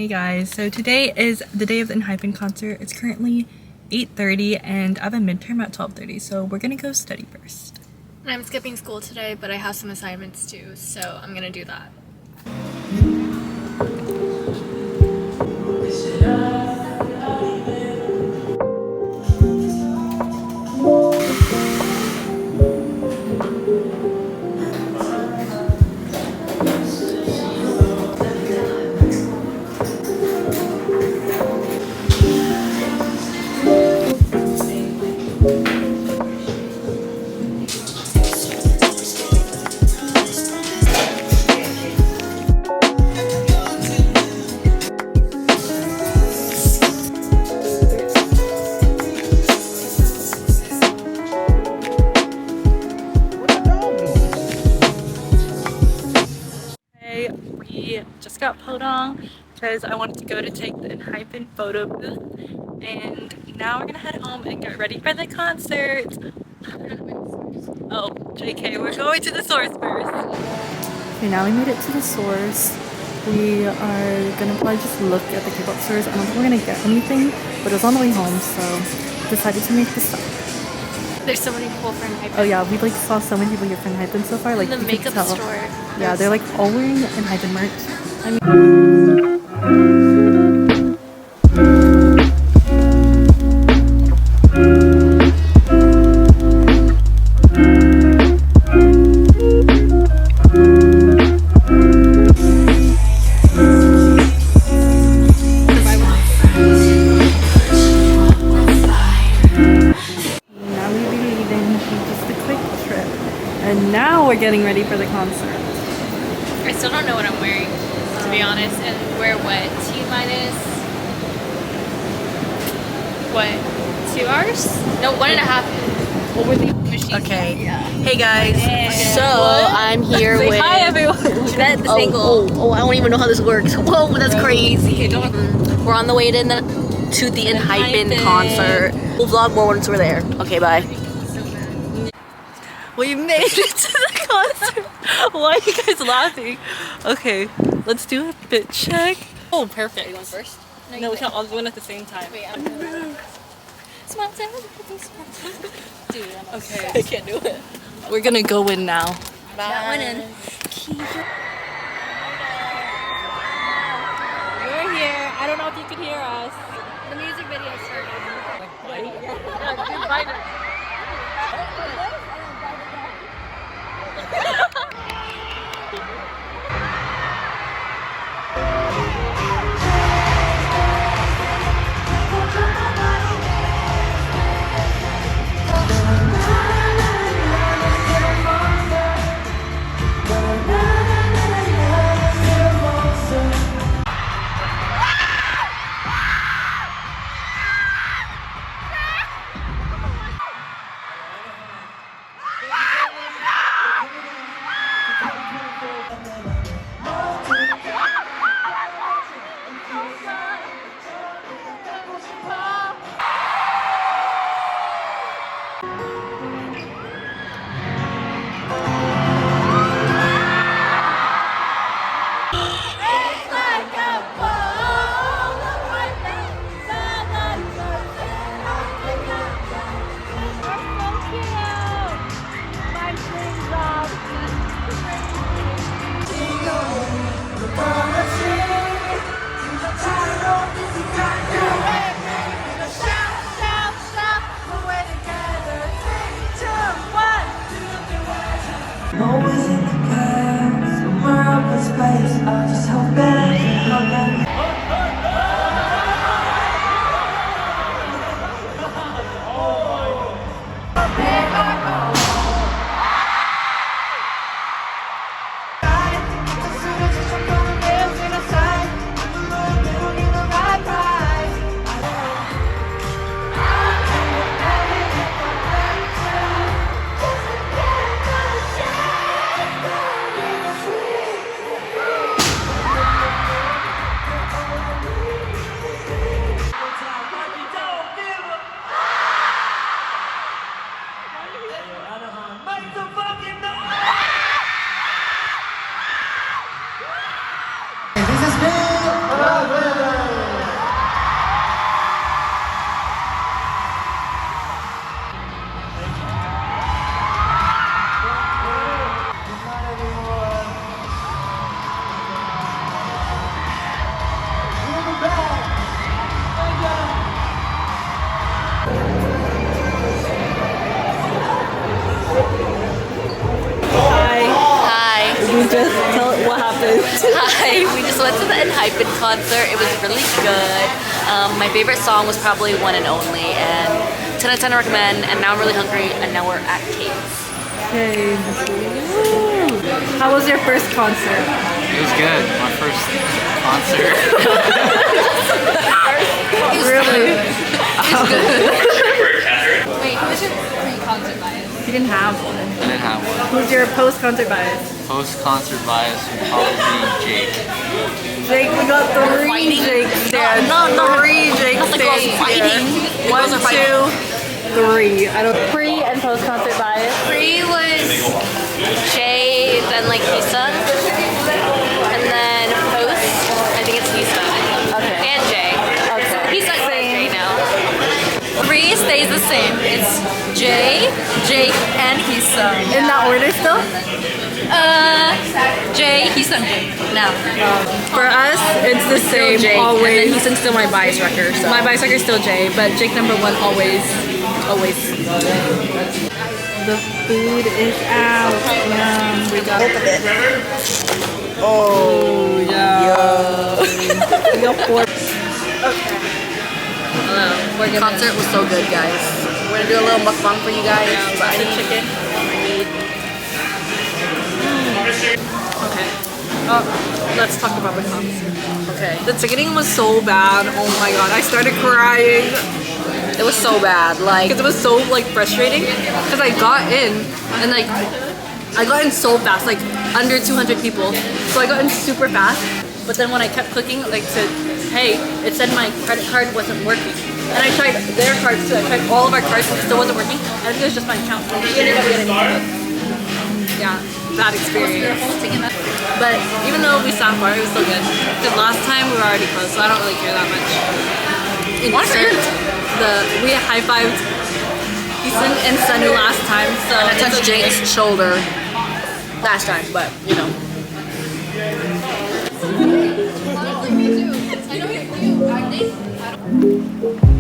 Hey guys, so today is the day of the enhypen concert. It's currently 8:30 and I have a midterm at 12:30, so we're gonna go study first. I'm skipping school today, but I have some assignments too, so I'm gonna do that. We just got podong because I wanted to go to take the enhypen photo booth, and now we're gonna head home and get ready for the concert. Oh, JK, we're going to the source first. Okay, now we made it to the source. We are gonna probably just look at the K-pop stores. I don't think we're gonna get anything, but it was on the way home, so decided to make this stop. There's so many people for enhypen. Oh yeah, we like saw so many people here for enhypen so far. Like the makeup store. Yeah, they're like all wearing enhypen merch. I mean. And now we're getting ready for the concert. I still don't know what I'm wearing, to be honest, and wear what? T-minus, what, 2 hours? No, 1.5. What were the machines? Okay. Yeah. Hey guys. So I'm here Say with. hi everyone. This angle. I don't even know how this works. Whoa, that's crazy. We're on the way to the enhypen concert. We'll vlog more once we're there. Okay, bye. We made it to the concert. Why are you guys laughing? Okay, let's do a fit check. Oh, perfect. Are you going first? No, we can all do it at the same time. Wait, I'm small town. Dude, Okay. I can't do it. We're gonna go in now. That one in. We're here. I don't know if you can hear us. The music video started. Tell what happened. Hi, we just went to the enhypen concert. It was really good. My favorite song was probably One and Only, and 10 out of 10 recommend. And now I'm really hungry, and now we're at Kate's. Okay. How was your first concert? It was good. My first concert. Really? Wait, who was your pre-concert bias? You didn't have one. I didn't have one. Who's your post-concert bias? Post-concert bias would probably be Jake. Jake, we got three Jake stands. Three Jake stands. Fighting. One, two, three. I don't. Pre and post-concert bias. Pre was Jay, then like Hisa, and then post, I think it's Hisa. Okay. And Jay. Okay. Hisa and Jay now. Pre stays the same. It's Jay, Jake, and Hisa. In that order still? Jay, Hisa, and Jake. Now. For us, it's the same. Jake, Always. and then Hisa's still my bias wrecker. So. My bias is still Jay, but Jake number one always. Always. The food is out. Yum. We got it. Oh, yeah. We got four. Okay. The concert was so good, guys. We're gonna do a little mukbang for you guys. But I need chicken. Okay. Let's talk about the concert. Okay. The ticketing was so bad. Oh my god. I started crying. It was so bad. Like, Because it was so like frustrating. Because I got in and like I got in so fast, like under 200 people. So I got in super fast. But then when I kept clicking like to pay, it said my credit card wasn't working. And I tried their cards too. I tried all of our cards and it still wasn't working. I think it was just my account. So we ended up getting it. Yeah, bad experience. But even though we sat far, it was still good. Because last time we were already close, so I don't really care that much. In fact, we high-fived Ethan and Sunny last time, so I touched Jake's shoulder last time, but you know. Me too. I know you acting.